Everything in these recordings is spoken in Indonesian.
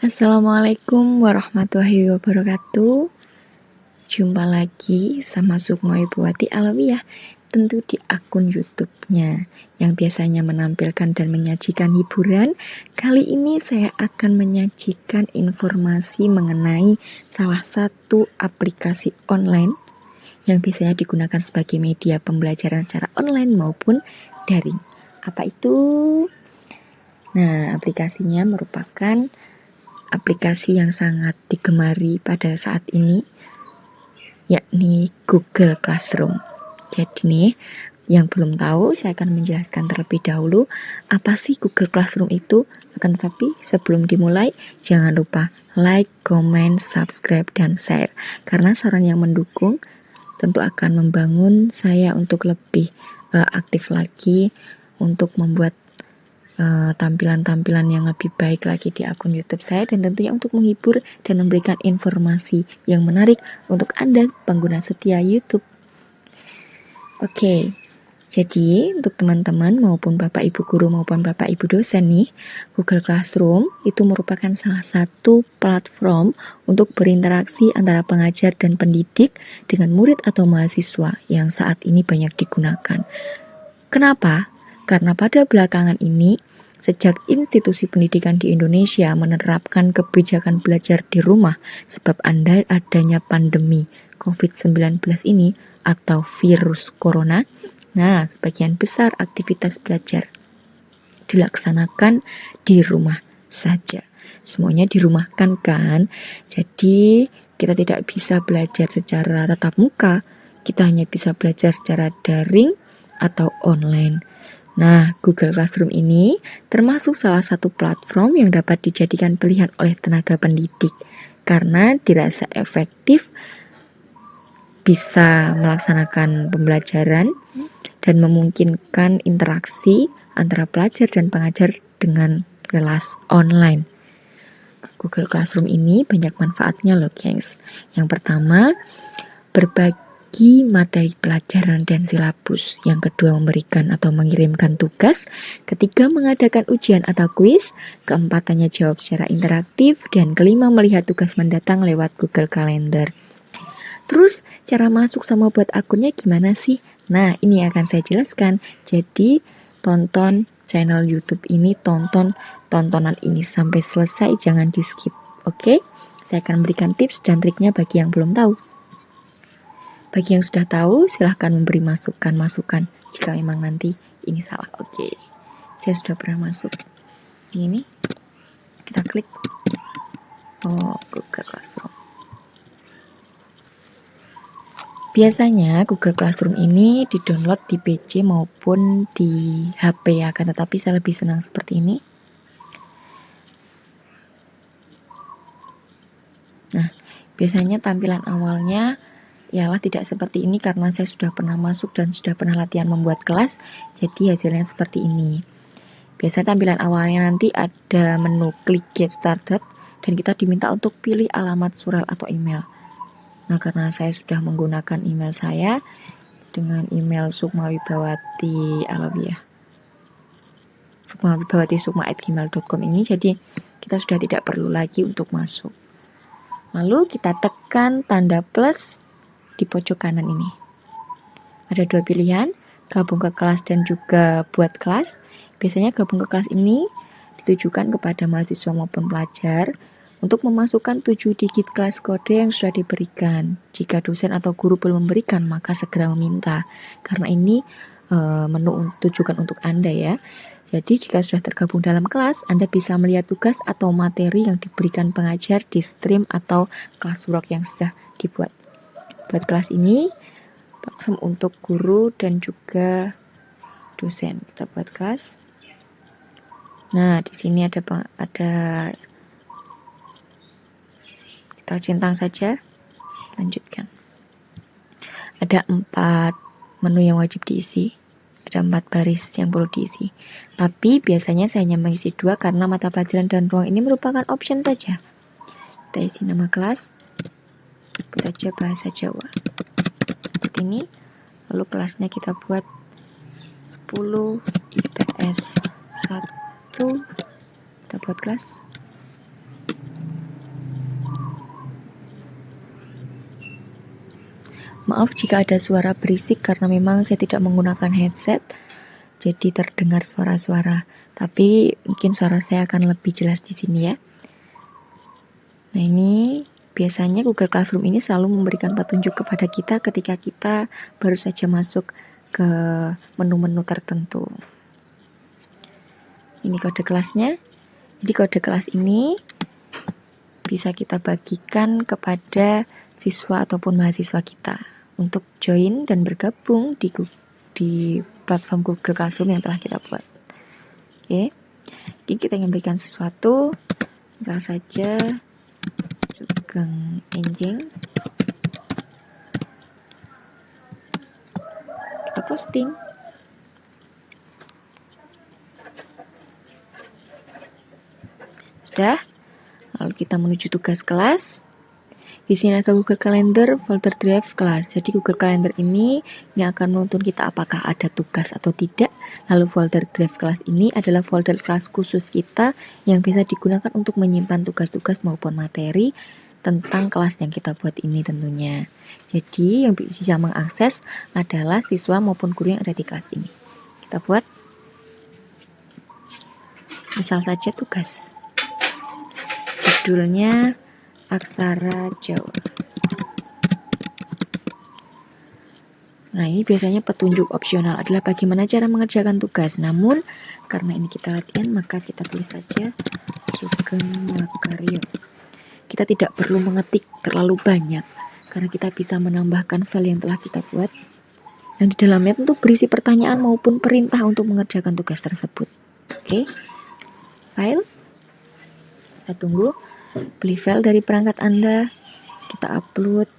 Assalamualaikum warahmatullahi wabarakatuh. Jumpa lagi sama Sukma Wibuwati Alawiyah, tentu di akun YouTube-nya yang biasanya menampilkan dan menyajikan hiburan. Kali ini saya akan menyajikan informasi mengenai salah satu aplikasi online yang biasanya digunakan sebagai media pembelajaran secara online maupun daring. Apa itu? Nah, aplikasinya merupakan aplikasi yang sangat digemari pada saat ini, yakni Google Classroom. Jadi nih, yang belum tahu, saya akan menjelaskan terlebih dahulu apa sih Google Classroom itu. Akan tetapi sebelum dimulai, jangan lupa like, comment, subscribe, dan share. Karena saran yang mendukung tentu akan membangun saya untuk lebih aktif lagi untuk membuat tampilan-tampilan yang lebih baik lagi di akun YouTube saya, dan tentunya untuk menghibur dan memberikan informasi yang menarik untuk Anda pengguna setia YouTube. Oke, jadi untuk teman-teman maupun Bapak Ibu guru maupun Bapak Ibu dosen nih, Google Classroom itu merupakan salah satu platform untuk berinteraksi antara pengajar dan pendidik dengan murid atau mahasiswa yang saat ini banyak digunakan. Kenapa? Karena pada belakangan ini, sejak institusi pendidikan di Indonesia menerapkan kebijakan belajar di rumah sebab adanya pandemi COVID-19 ini atau virus corona, nah sebagian besar aktivitas belajar dilaksanakan di rumah saja. Semuanya dirumahkan kan? Jadi kita tidak bisa belajar secara tatap muka, kita hanya bisa belajar secara daring atau online. Nah, Google Classroom ini termasuk salah satu platform yang dapat dijadikan pilihan oleh tenaga pendidik karena dirasa efektif, bisa melaksanakan pembelajaran dan memungkinkan interaksi antara pelajar dan pengajar dengan kelas online. Google Classroom ini banyak manfaatnya loh, gengs. Yang pertama, berbagi materi pelajaran dan silabus. Yang kedua, memberikan atau mengirimkan tugas. Ketiga, mengadakan ujian atau kuis. Keempat, tanya jawab secara interaktif. Dan kelima, melihat tugas mendatang lewat Google Calendar. Terus, cara masuk sama buat akunnya gimana sih? Nah, ini akan saya jelaskan. Jadi, tonton channel YouTube ini, tonton tontonan ini sampai selesai, jangan di skip. Oke? Saya akan memberikan tips dan triknya bagi yang belum tahu. Bagi yang sudah tahu, silahkan memberi masukan-masukan jika memang nanti ini salah. Oke, saya sudah pernah masuk. Ini, kita klik. Oh, Google Classroom. Biasanya Google Classroom ini di-download di PC maupun di HP ya, kan? Tetapi saya lebih senang seperti ini. Nah, biasanya tampilan awalnya ialah tidak seperti ini karena saya sudah pernah masuk dan sudah pernah latihan membuat kelas, jadi hasilnya seperti ini. Biasanya tampilan awalnya nanti ada menu klik get started dan kita diminta untuk pilih alamat surel atau email. Nah, karena saya sudah menggunakan email saya dengan email Sukmawibawati Alawiyah, sukmawibawati@gmail.com ini, jadi kita sudah tidak perlu lagi untuk masuk. Lalu kita tekan tanda plus di pojok kanan ini. Ada dua pilihan, gabung ke kelas dan juga buat kelas. Biasanya gabung ke kelas ini ditujukan kepada mahasiswa maupun pelajar untuk memasukkan 7 digit kelas kode yang sudah diberikan. Jika dosen atau guru belum memberikan, maka segera meminta. Karena ini menu tujukan untuk Anda ya. Jadi jika sudah tergabung dalam kelas, Anda bisa melihat tugas atau materi yang diberikan pengajar di stream atau classwork yang sudah dibuat. Buat kelas ini platform untuk guru dan juga dosen. Kita buat kelas. Nah, di sini ada kita centang saja. Lanjutkan. Ada 4 menu yang wajib diisi. Ada 4 baris yang perlu diisi. Tapi biasanya saya hanya mengisi 2 karena mata pelajaran dan ruang ini merupakan option saja. Kita isi nama kelas. Saja bahasa Jawa. Seperti ini. Lalu kelasnya kita buat 10 IPS 1. Kita buat kelas. Maaf jika ada suara berisik karena memang saya tidak menggunakan headset, jadi terdengar suara-suara. Tapi mungkin suara saya akan lebih jelas di sini ya. Nah ini biasanya Google Classroom ini selalu memberikan petunjuk kepada kita ketika kita baru saja masuk ke menu-menu tertentu. Ini kode kelasnya. Jadi kode kelas ini bisa kita bagikan kepada siswa ataupun mahasiswa kita untuk join dan bergabung di platform Google Classroom yang telah kita buat. Oke. Jadi kita ingin berikan sesuatu, misal saja Sugeng Enjing. Kita posting. Sudah. Lalu kita menuju tugas kelas. Di sini ada Google Calendar, folder drive kelas. Jadi Google Calendar ini yang akan menuntun kita apakah ada tugas atau tidak. Lalu folder drive kelas ini adalah folder kelas khusus kita yang bisa digunakan untuk menyimpan tugas-tugas maupun materi tentang kelas yang kita buat ini tentunya. Jadi yang bisa mengakses adalah siswa maupun guru yang ada di kelas ini. Kita buat misal saja tugas. Judulnya Aksara Jawa. Nah, ini biasanya petunjuk opsional adalah bagaimana cara mengerjakan tugas. Namun, karena ini kita latihan, maka kita tulis saja Sugeng Makaryo. Kita tidak perlu mengetik terlalu banyak, karena kita bisa menambahkan file yang telah kita buat. Yang di dalamnya tentu berisi pertanyaan maupun perintah untuk mengerjakan tugas tersebut. Oke, file. Kita tunggu. Beli file dari perangkat Anda, kita upload.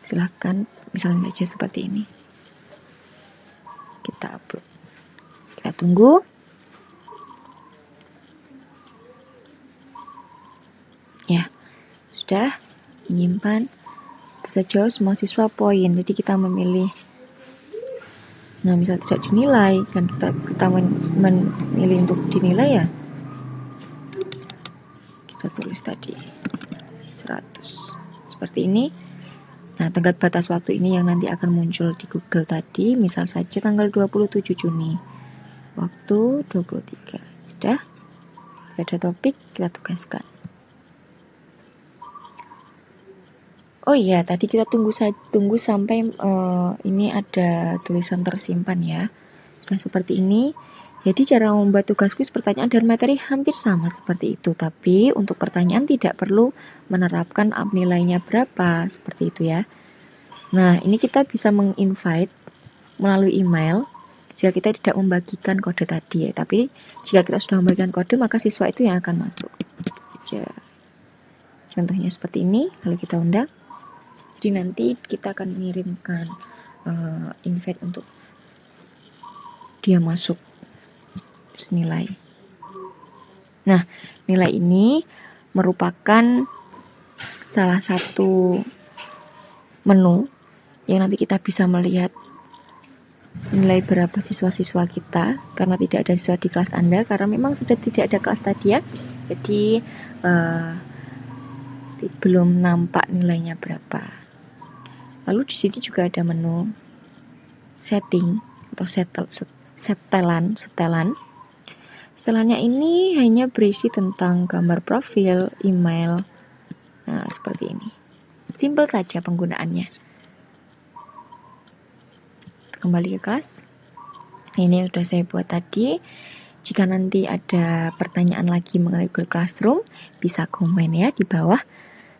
Silahkan, misalnya aja seperti ini. Kita upload. Kita tunggu. Ya, sudah menyimpan. Bisa jauh semua siswa poin. Jadi kita memilih. Nah, misal tidak dinilai, dan kita memilih untuk dinilai ya. Kita tulis tadi 100 seperti ini. Nah, tenggat batas waktu ini yang nanti akan muncul di Google tadi, misal saja tanggal 27 Juni waktu 23. Sudah ada topik, kita tugaskan. Oh iya, tadi kita tunggu sampai ini ada tulisan tersimpan ya. Nah, seperti ini. Jadi cara membuat tugas kuis, pertanyaan dan materi hampir sama seperti itu, tapi untuk pertanyaan tidak perlu menerapkan nilainya berapa, seperti itu ya. Nah, ini kita bisa menginvite melalui email jika kita tidak membagikan kode tadi ya, tapi jika kita sudah membagikan kode, maka siswa itu yang akan masuk. Contohnya seperti ini, lalu kita undang. Jadi nanti kita akan mengirimkan invite untuk dia masuk. Terus nilai. Nah, nilai ini merupakan salah satu menu yang nanti kita bisa melihat nilai berapa siswa-siswa kita, karena tidak ada siswa di kelas Anda, karena memang sudah tidak ada kelas tadi ya. Jadi belum nampak nilainya berapa. Lalu di sini juga ada menu setting atau setelan. Setelannya ini hanya berisi tentang gambar profil, email. Nah, seperti ini. Simpel saja penggunaannya. Kembali ke kelas. Ini sudah saya buat tadi. Jika nanti ada pertanyaan lagi mengenai Google Classroom, bisa komen ya di bawah.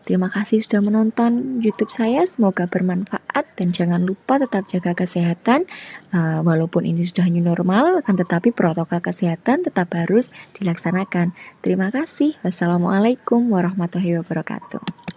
Terima kasih sudah menonton YouTube saya, semoga bermanfaat dan jangan lupa tetap jaga kesehatan. Walaupun ini sudah new normal, akan tetapi protokol kesehatan tetap harus dilaksanakan. Terima kasih. Wassalamualaikum warahmatullahi wabarakatuh.